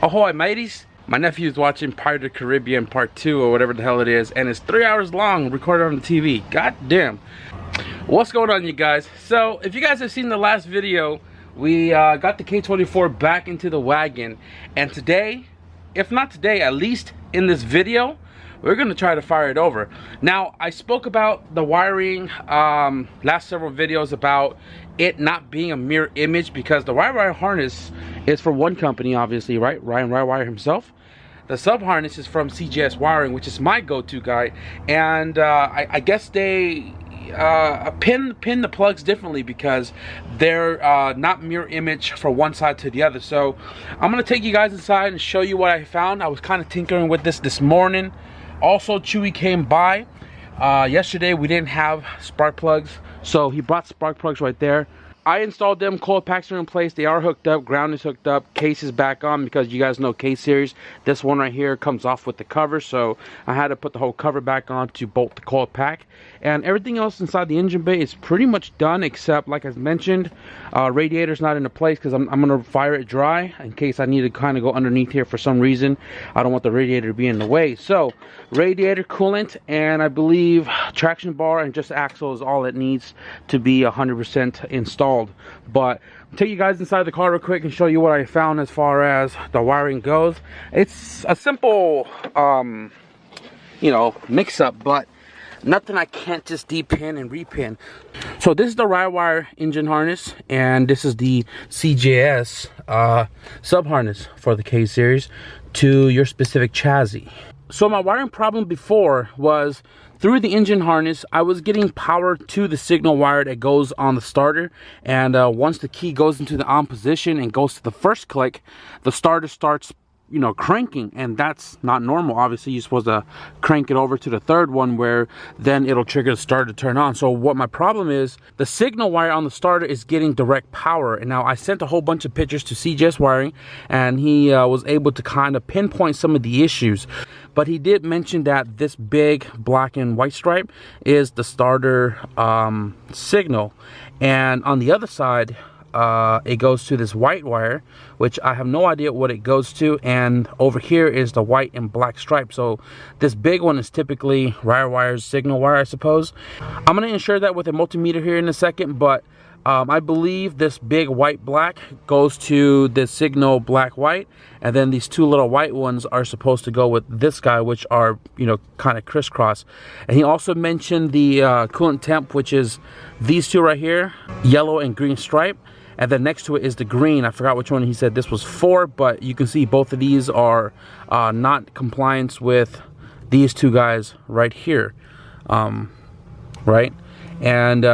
Ahoy mateys! My nephew's watching Pirates of the Caribbean Part 2 or whatever the hell it is, and it's 3 hours long, recorded on the TV. God damn. What's going on, you guys? So, if you guys have seen the last video, we got the K24 back into the wagon, and today, if not today, at least in this video, we're gonna try to fire it over. Now, I spoke about the wiring last several videos about it not being a mirror image because the wire harness is for one company, obviously, right? Ryan Wire himself. The sub harness is from CJSWIRING, which is my go-to guy, and I guess they pin the plugs differently because they're not mirror image from one side to the other. So I'm gonna take you guys inside and show you what I found. I was kind of tinkering with this morning. Also, Chewy came by yesterday. We didn't have spark plugs, so he brought spark plugs right there. I installed them. Coil packs are in place. They are hooked up. Ground is hooked up. Case is back on because you guys know K series. This one right here comes off with the cover, so I had to put the whole cover back on to bolt the coil pack. And everything else inside the engine bay is pretty much done, except, like I mentioned, radiator's not into place because I'm going to fire it dry in case I need to kind of go underneath here for some reason. I don't want the radiator to be in the way. So, radiator, coolant, and I believe traction bar and just axle is all it needs to be 100% installed. But I'll take you guys inside the car real quick and show you what I found as far as the wiring goes. It's a simple, you know, mix-up, but nothing I can't just depin and repin. So this is the wire engine harness, and this is the CJS sub harness for the K series to your specific chassis. So my wiring problem before was through the engine harness, I was getting power to the signal wire that goes on the starter, and once the key goes into the on position and goes to the first click, the starter starts, you know, cranking, and that's not normal. Obviously, you're supposed to crank it over to the third one where then it'll trigger the starter to turn on. So what my problem is, the signal wire on the starter is getting direct power, and now I sent a whole bunch of pictures to CJSWIRING, and he was able to kind of pinpoint some of the issues. But he did mention that this big black and white stripe is the starter signal, and on the other side it goes to this white wire, which I have no idea what it goes to, and over here is the white and black stripe. So this big one is typically wire's signal wire, I suppose. I'm going to ensure that with a multimeter here in a second, but I believe this big white-black goes to the signal black-white, and then these two little white ones are supposed to go with this guy, which are, you know, kind of crisscross. And he also mentioned the Coolant Temp, which is these two right here, yellow and green stripe. And then next to it is the green. I forgot which one he said this was for, but you can see both of these are not compliance with these two guys right here, right? And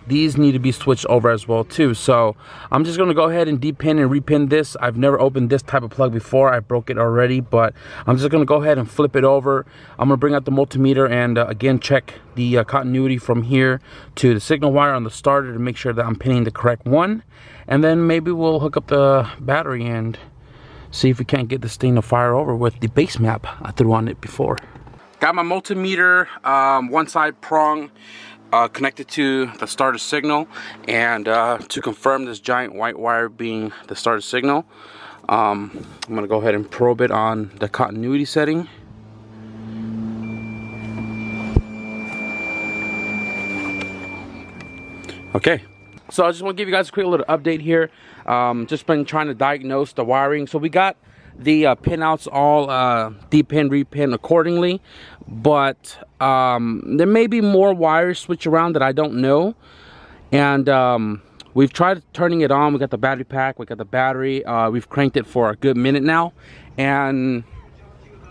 these need to be switched over as well too. So I'm just going to go ahead and depin and repin this. I've never opened this type of plug before. I broke it already, but I'm just going to go ahead and flip it over. I'm going to bring out the multimeter and again check the continuity from here to the signal wire on the starter to make sure that I'm pinning the correct one. And then maybe we'll hook up the battery and see if we can't get this thing to fire over with the base map I threw on it before. Got my multimeter, one side prong connected to the starter signal, and to confirm this giant white wire being the starter signal, I'm gonna go ahead and probe it on the continuity setting. Okay, so I just want to give you guys a quick little update here. Just been trying to diagnose the wiring. So we got the pinouts all depin, repin accordingly, but there may be more wires switch around that I don't know. And we've tried turning it on. We got the battery pack, we got the battery, we've cranked it for a good minute now, and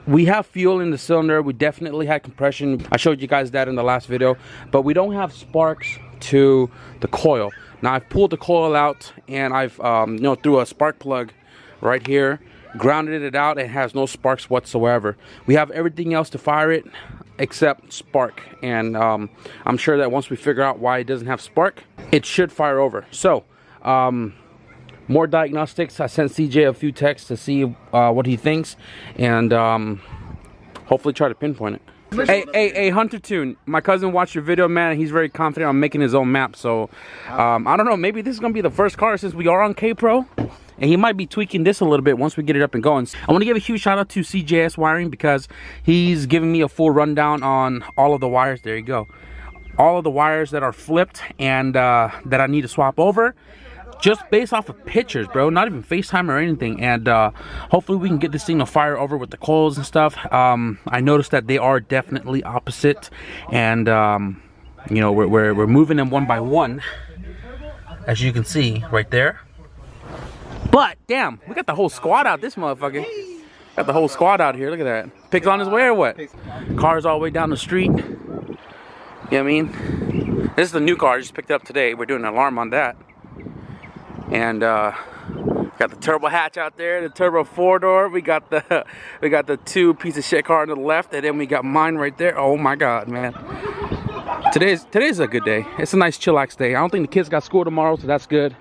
we have fuel in the cylinder. We definitely had compression. I showed you guys that in the last video, but we don't have sparks to the coil. Now I've pulled the coil out, and I've you know, threw a spark plug right here, grounded it out, and has no sparks whatsoever. We have everything else to fire it except spark, and I'm sure that once we figure out why it doesn't have spark, it should fire over. So more diagnostics. I sent CJ a few texts to see what he thinks, and hopefully try to pinpoint it. Hey, Hunter Tune, my cousin watched your video, man, and he's very confident on making his own map. So, I don't know, maybe this is going to be the first car since we are on K-Pro. and he might be tweaking this a little bit once we get it up and going. I want to give a huge shout out to CJSWIRING because he's giving me a full rundown on all of the wires. There you go. All of the wires that are flipped and that I need to swap over, just based off of pictures, bro, not even FaceTime or anything. And hopefully we can get this thing to fire over with the coils and stuff. I noticed that they are definitely opposite, and you know, we're moving them one by one, as you can see right there. But damn, we got the whole squad out this motherfucker. Got the whole squad out here. Look at that. Pig's on his way or what? Car's all the way down the street. You know what I mean? This is the new car I just picked up today. We're doing an alarm on that. And got the turbo hatch out there, the turbo 4-door. We got the 2 piece of shit car on the left, and then we got mine right there. Oh my god, man. Today's a good day. It's a nice chillax day. I don't think the kids got school tomorrow, so that's good.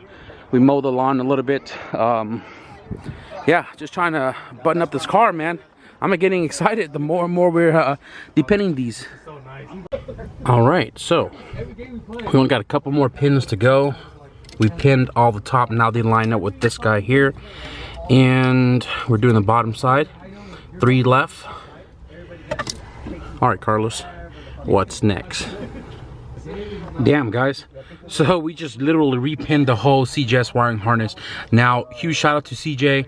We mowed the lawn a little bit. Yeah, just trying to button up this car, man. I'm getting excited the more and more we're depending these. All right, so we only got a couple more pins to go. We pinned all the top. Now they line up with this guy here, and we're doing the bottom side. 3 left. All right, Carlos, what's next? Damn, guys, so we just literally repinned the whole CJSWIRING harness. Now, huge shout out to CJ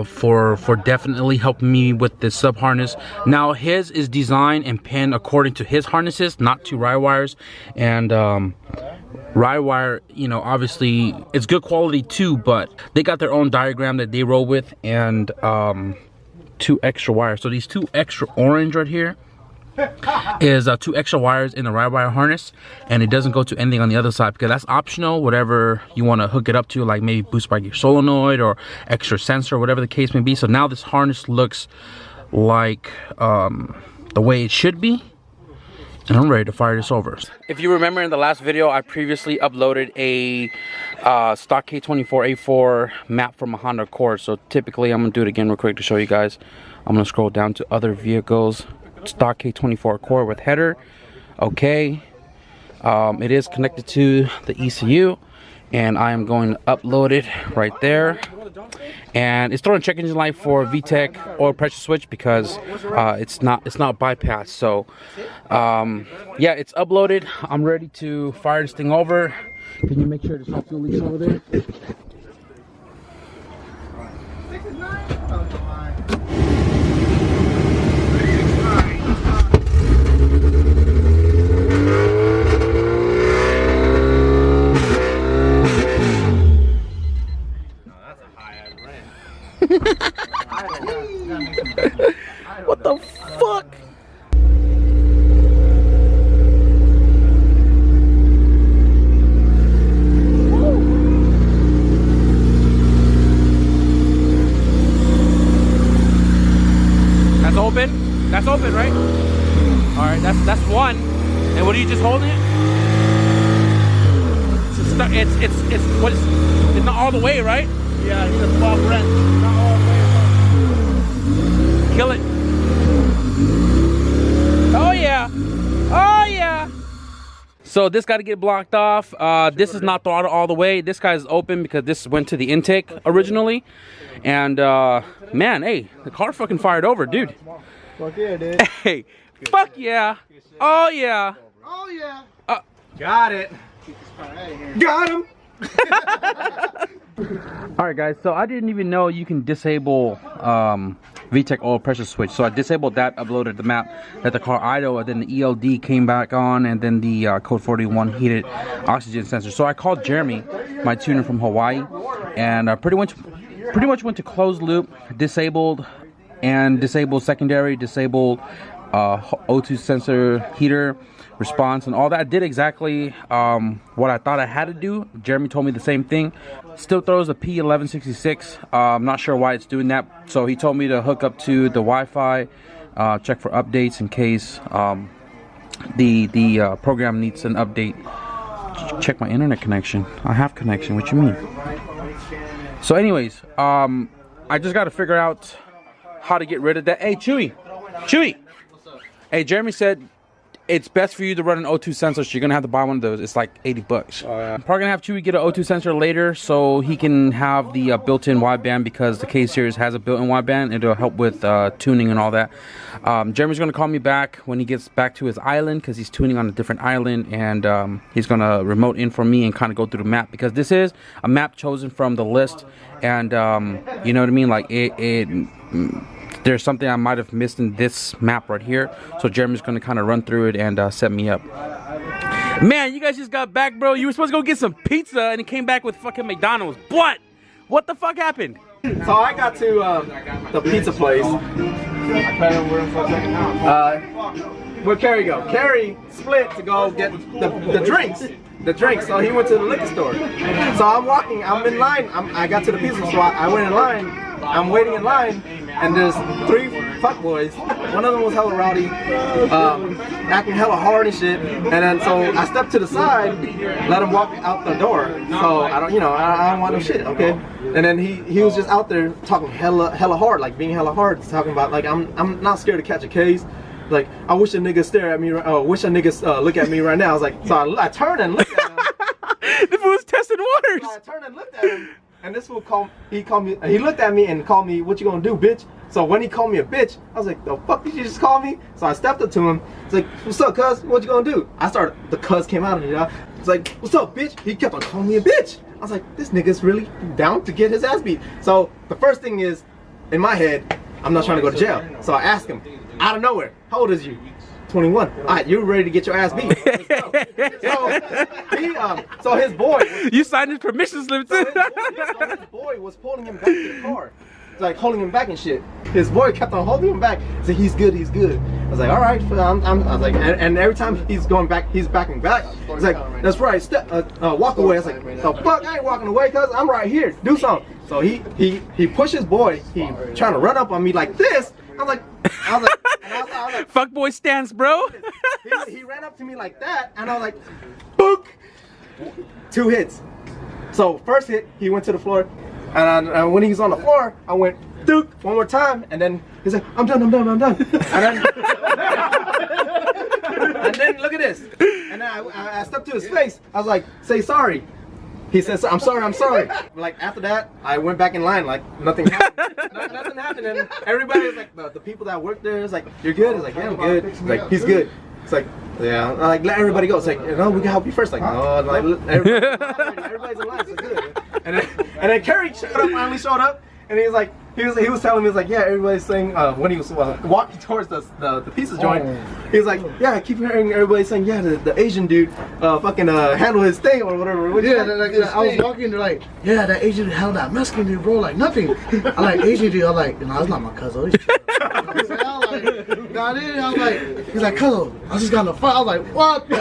for definitely helping me with this sub harness. Now, his is designed and pinned according to his harnesses, not to rye wires. And rye wire, you know, obviously it's good quality too, but they got their own diagram that they roll with, and 2 extra wires. So these 2 extra orange right here is 2 extra wires in the rye wire harness, and it doesn't go to anything on the other side because that's optional, whatever you want to hook it up to, like maybe boost by your solenoid or extra sensor, whatever the case may be. So now this harness looks like the way it should be, and I'm ready to fire this over. If you remember in the last video, I previously uploaded a stock K24 A4 map from a Honda Accord. So typically I'm gonna do it again real quick to show you guys. I'm gonna scroll down to other vehicles. Stock K24 Accord with header. Okay, it is connected to the ECU, and I am going to upload it right there. And it's throwing check engine light for Vtec oil pressure switch because it's not bypassed. So yeah, it's uploaded. I'm ready to fire this thing over. Can you make sure there's no fuel leaks over there? What the fuck? That's open? That's open, right? Alright, that's one. And what are you just holding it? It's not all the way, right? Yeah, it's a 12 wrench. Not all the way. Kill it. Oh yeah. Oh yeah. So this got to get blocked off. This is not throttle all the way. This guy's open because this went to the intake originally. And man, hey, the car fucking fired over, dude. Fuck yeah, dude. Hey, fuck yeah. Oh yeah. Oh yeah. Got it. Got him. Alright guys, so I didn't even know you can disable Vtec oil pressure switch. So I disabled that, uploaded the map, let the car idle, and then the ELD came back on, and then the code 41 heated oxygen sensor. So I called Jeremy, my tuner from Hawaii, and pretty much went to closed loop, disabled secondary, disabled O2 sensor heater response and all that. I did exactly what I thought I had to do. Jeremy told me the same thing. Still throws a P1166. I'm not sure why it's doing that. So he told me to hook up to the Wi-Fi, check for updates in case the program needs an update. Check my internet connection. I have connection. What you mean? So anyways, I just got to figure out how to get rid of that. Hey, Chewy. Hey, Jeremy said it's best for you to run an O2 sensor, so you're gonna have to buy one of those. It's like 80 bucks. Oh, yeah. I'm probably gonna have Chewy get an O2 sensor later so he can have the built-in wideband, because the K series has a built-in wideband. It'll help with tuning and all that. Jeremy's gonna call me back when he gets back to his island, because he's tuning on a different island, and he's gonna remote in for me and kind of go through the map, because this is a map chosen from the list, and you know what I mean, like there's something I might have missed in this map right here, so Jeremy's gonna kind of run through it and set me up. Man, you guys just got back, bro. You were supposed to go get some pizza and it came back with fucking McDonald's. What the fuck happened? So I got to the pizza place. Where'd Carrie go? Carrie split to go get the drinks. So he went to the liquor store. So I'm walking, I'm in line. I got to the pizza spot. I went in line. I'm waiting in line, and there's 3 fuckboys. One of them was hella rowdy, acting hella hard and shit. And then so I stepped to the side, let him walk out the door. So I don't want no shit, okay? And then he was just out there talking hella hard, like being hella hard, talking about like I'm not scared to catch a case. Like, I wish a nigga stare at me. Wish a nigga look at me right now. I was like, so I turned and looked at him. The fool's testing waters. So I turned and looked at him, and this fool he looked at me and called me, "What you gonna do, bitch?" So when he called me a bitch, I was like, "The fuck did you just call me?" So I stepped up to him. It's like, "What's up, cuz? What you gonna do?" The cuz came out of me. It's like, "What's up, bitch?" He kept on calling me a bitch. I was like, this nigga's really down to get his ass beat. So the first thing is, in my head, I'm not trying to go to jail. So I asked him, out of nowhere, how old is you? 21. All right, you're ready to get your ass beat. So his boy. You signed his permission slip too. His boy was pulling him back to the car. Like holding him back and shit. His boy kept on holding him back. He said, he's good. I was like, all right. I was like, and every time he's going back, he's backing back. He's like, that's right. Walk away. I was like, the fuck, I ain't walking away, cuz I'm right here. Do something. So he pushed his boy. He trying to run up on me like this. I was like, fuck boy stance, bro. He ran up to me like that, and I was like, book. 2 hits. So first hit, he went to the floor, and when he was on the floor, I went, Duke, one more time, and then he's like, I'm done. And then look at this. And then I stepped to his face. I was like, say sorry. He says, I'm sorry. Like after that, I went back in line like nothing happened. Nothing happened, and everybody was like, the people that work there is like, you're good. It's like, yeah, I'm good. It's like, he's good. It's like, yeah, like let everybody go. It's like, no, we can help you first. Like, no, like everybody's in line, so it's good. And then Kerry finally showed up, and he was like, he was telling me, like, yeah, everybody's saying when he was walking towards the pizza joint, he was like, yeah, I keep hearing everybody saying, yeah, the Asian dude fucking handle his thing or whatever. I was walking, they're like, yeah, that Asian dude handled that Mexican dude, bro, like nothing. I like Asian dude, I'm like, no, that's not my cousin. He's like, cousin, I just got in the fight. I was like, what the?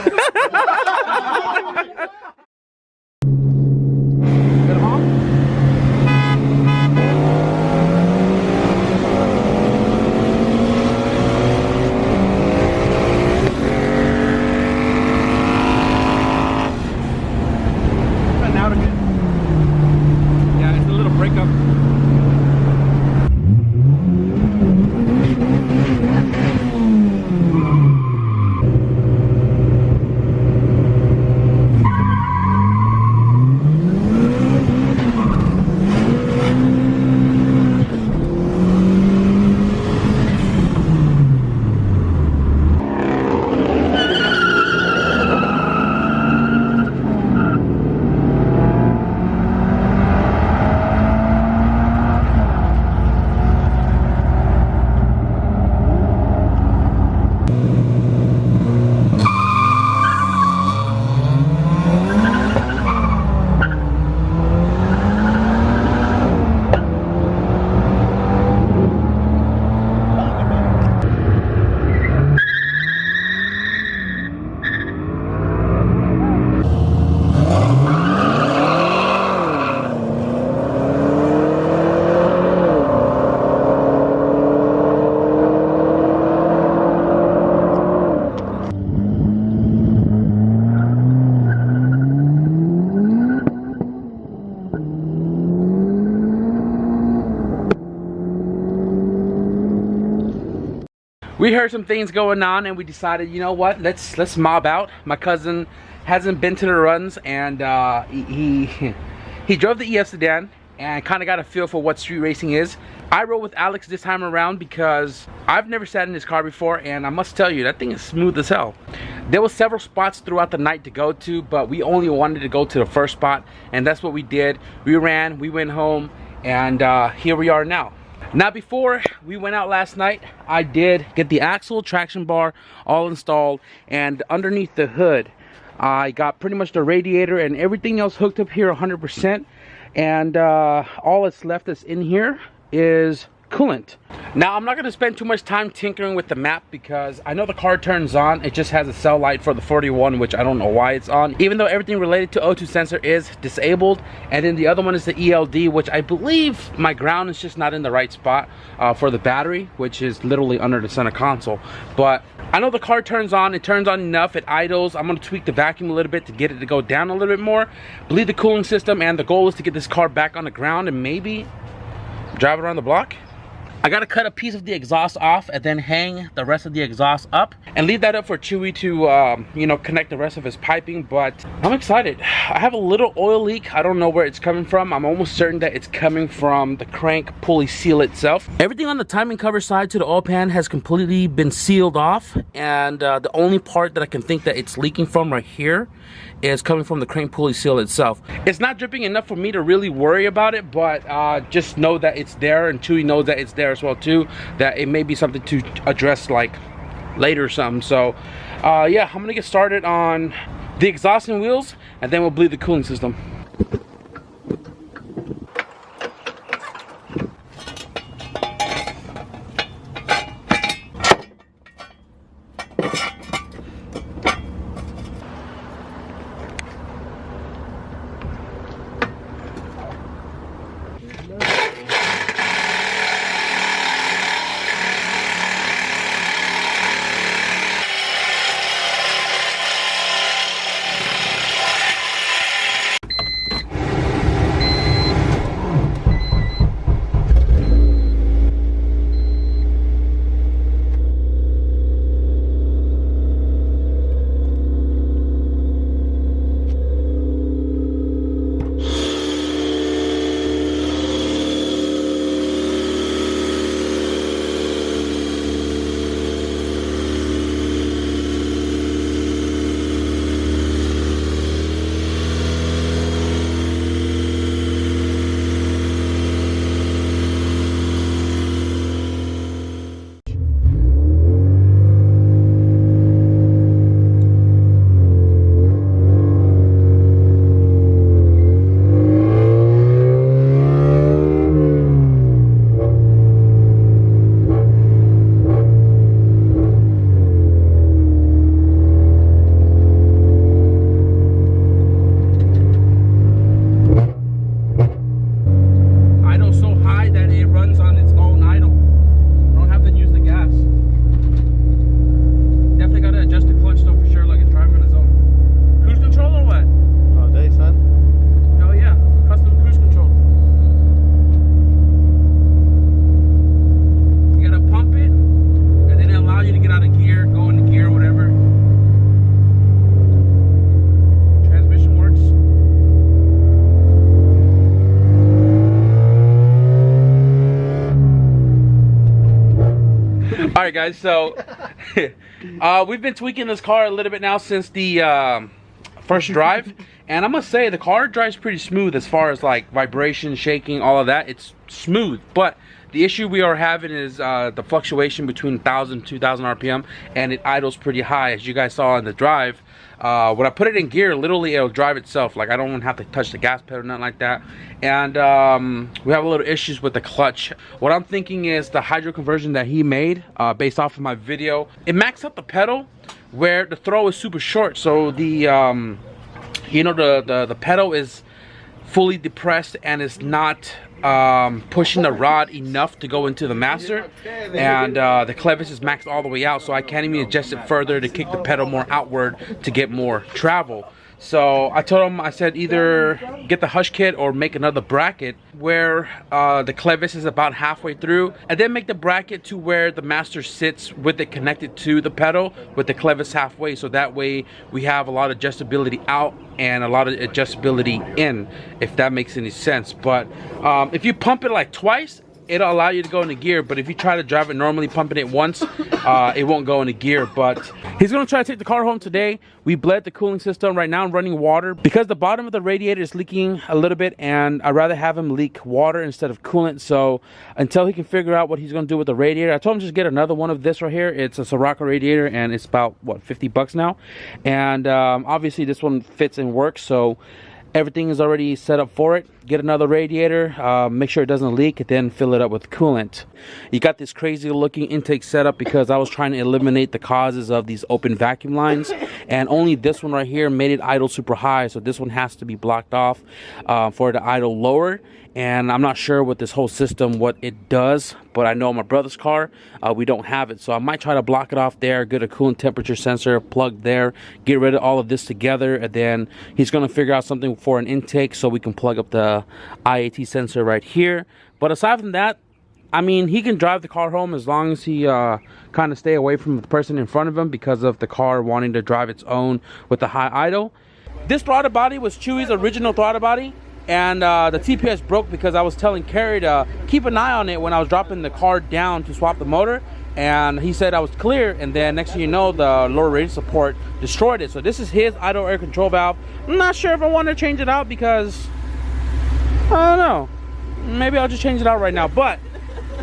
we heard some things going on and we decided, you know what, let's mob out. My cousin hasn't been to the runs, and he drove the EF sedan and kind of got a feel for what street racing is. I rode with Alex this time around because I've never sat in this car before, and I must tell you, that thing is smooth as hell. There were several spots throughout the night to go to, but we only wanted to go to the first spot, and that's what we did. We ran, we went home, and here we are now. Now, before we went out last night, I did get the axle, traction bar all installed, and underneath the hood, I got pretty much the radiator and everything else hooked up here 100%. And all that's left that's in here is coolant. Now, I'm not going to spend too much time tinkering with the map because I know the car turns on. It just has a cell light for the 41, which I don't know why it's on, even though everything related to O2 sensor is disabled. And then the other one is the ELD, which I believe my ground is just not in the right spot for the battery, which is literally under the center console. But I know the car turns on. It turns on enough. It idles. I'm going to tweak the vacuum a little bit to get it to go down a little bit more, bleed the cooling system, and the goal is to get this car back on the ground and maybe drive it around the block. I gotta cut a piece of the exhaust off and then hang the rest of the exhaust up and leave that up for Chewy to you know, connect the rest of his piping. But I'm excited. I have a little oil leak. I don't know where it's coming from. I'm almost certain that it's coming from the crank pulley seal itself. Everything on the timing cover side to the oil pan has completely been sealed off, and the only part that I can think that it's leaking from right here is coming from the crank pulley seal itself. It's not dripping enough for me to really worry about it, but just know that it's there, and Chewy knows that it's there as well too, that it may be something to address like later or something. So yeah, I'm gonna get started on the exhaust and wheels, and then we'll bleed the cooling system. Alright guys, so we've been tweaking this car a little bit now since the first drive, and I must say the car drives pretty smooth as far as like vibration, shaking, all of that. It's smooth, but the issue we are having is the fluctuation between 1,000 and 2,000 RPM, and it idles pretty high, as you guys saw in the drive. When I put it in gear, literally it'll drive itself. Like I don't even have to touch the gas pedal, nothing like that. And we have a little issues with the clutch. What I'm thinking is the hydro conversion that he made based off of my video, it maxed out the pedal where the throw is super short. So the you know, the pedal is fully depressed and it's not pushing the rod enough to go into the master, and the clevis is maxed all the way out, so I can't even adjust it further to kick the pedal more outward to get more travel. So I told him, I said either get the hush kit or make another bracket where the clevis is about halfway through, and then make the bracket to where the master sits with it connected to the pedal with the clevis halfway, so that way we have a lot of adjustability out and a lot of adjustability in, if that makes any sense. But if you pump it like twice, it'll allow you to go into gear, but if you try to drive it normally pumping it once, it won't go into gear. But he's gonna try to take the car home today. We bled the cooling system. Right now I'm running water because the bottom of the radiator is leaking a little bit, and I'd rather have him leak water instead of coolant. So until he can figure out what he's gonna do with the radiator, I told him just get another one of this right here. It's a Sirocco radiator, and it's about what, 50 bucks now, and obviously this one fits and works, so everything is already set up for it. Get another radiator, make sure it doesn't leak, then fill it up with coolant. You got this crazy looking intake setup because I was trying to eliminate the causes of these open vacuum lines, and only this one right here made it idle super high, so this one has to be blocked off for it to idle lower. And I'm not sure with this whole system what it does, but I know my brother's car we don't have it, so I might try to block it off there, get a coolant temperature sensor plugged there, get rid of all of this together, and then he's going to figure out something for an intake so we can plug up the IAT sensor right here. But aside from that, I mean, he can drive the car home as long as he kind of stay away from the person in front of him because of the car wanting to drive its own with the high idle. This throttle body was Chewy's original throttle body, and the TPS broke because I was telling Kerry to keep an eye on it when I was dropping the car down to swap the motor, and he said I was clear, and then next thing you know, the lower radiator support destroyed it. So this is his idle air control valve. I'm not sure if I want to change it out because I don't know, maybe I'll just change it out right now. But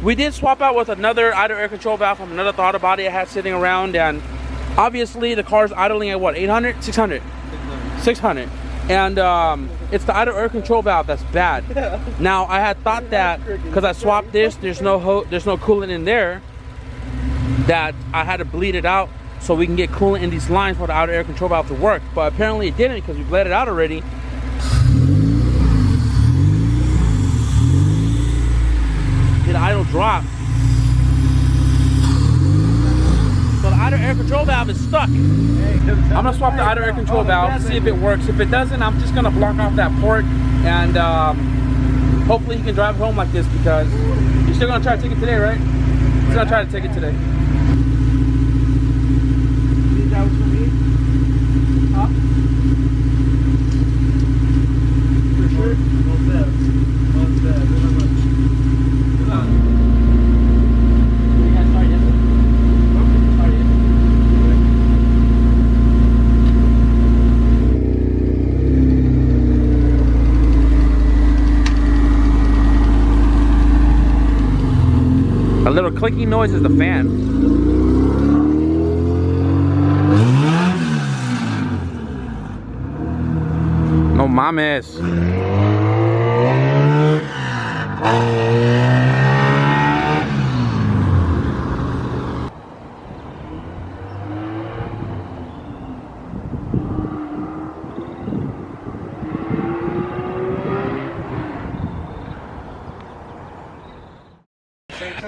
we did swap out with another idle air control valve from another throttle body I had sitting around, and obviously the car's idling at what, 800 600 and it's the idle air control valve that's bad. Now I had thought that because I swapped this, there's no coolant in there, that I had to bleed it out so we can get coolant in these lines for the outer air control valve to work, but apparently it didn't because we bled it out already. Did the idle drop, so the outer air control valve is stuck. I'm gonna swap the outer air control valve, see if it works. If it doesn't, I'm just gonna block off that port, and hopefully he can drive home like this, because you're still gonna try to take it today, right? He's gonna try to take it today. Huh? For sure? A little clicking noise is the fan. No mames.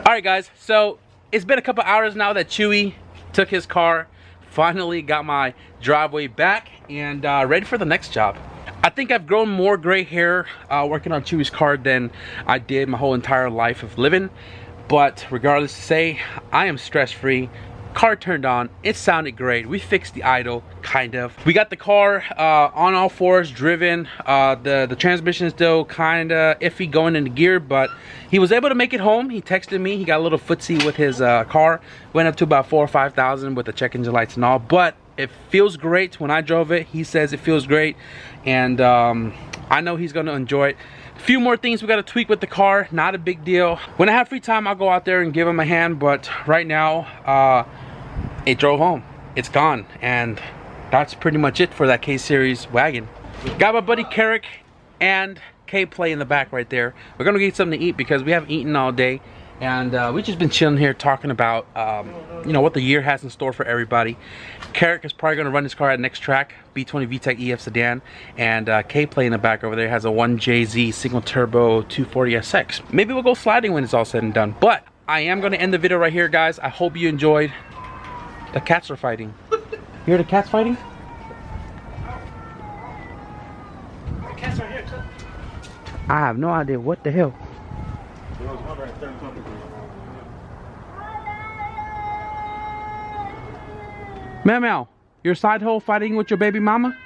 Alright guys, so it's been a couple hours now that Chewy took his car, finally got my driveway back, and ready for the next job. I think I've grown more gray hair working on Chewy's car than I did my whole entire life of living, but regardless to say, I am stress free. Car turned on, it sounded great. We fixed the idle, kind of. We got the car on all fours, driven. The transmission is still kind of iffy going into gear, but he was able to make it home. He texted me, he got a little footsie with his car. Went up to about 4,000 or 5,000 with the check engine lights and all, but it feels great. When I drove it, he says it feels great, and I know he's gonna enjoy it. A few more things we got to tweak with the car, not a big deal. When I have free time, I'll go out there and give him a hand, but right now it drove home, it's gone, and that's pretty much it for that K-Series wagon. Got my buddy Carrick and K-Play in the back right there. We're gonna get something to eat because we haven't eaten all day, and we just been chilling here talking about you know, what the year has in store for everybody. Carrick is probably gonna run his car at next track, B20 Vtec EF sedan, and K-Play in the back over there has a 1JZ single turbo 240SX. Maybe we'll go sliding when it's all said and done, but I am gonna end the video right here, guys. I hope you enjoyed. The cats are fighting. You hear the cats fighting? I have no idea what the hell. There was one right there. Meow meow, your side hole fighting with your baby mama?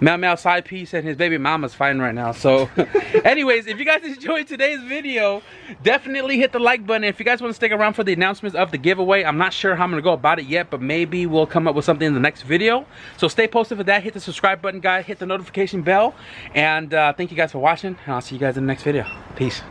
Meow Meow side piece and his baby mama's fighting right now. So anyways, if you guys enjoyed today's video, definitely hit the like button. If you guys want to stick around for the announcements of the giveaway, I'm not sure how I'm gonna go about it yet, but maybe we'll come up with something in the next video. So stay posted for that. Hit the subscribe button, guys. Hit the notification bell. And thank you guys for watching, and I'll see you guys in the next video. Peace.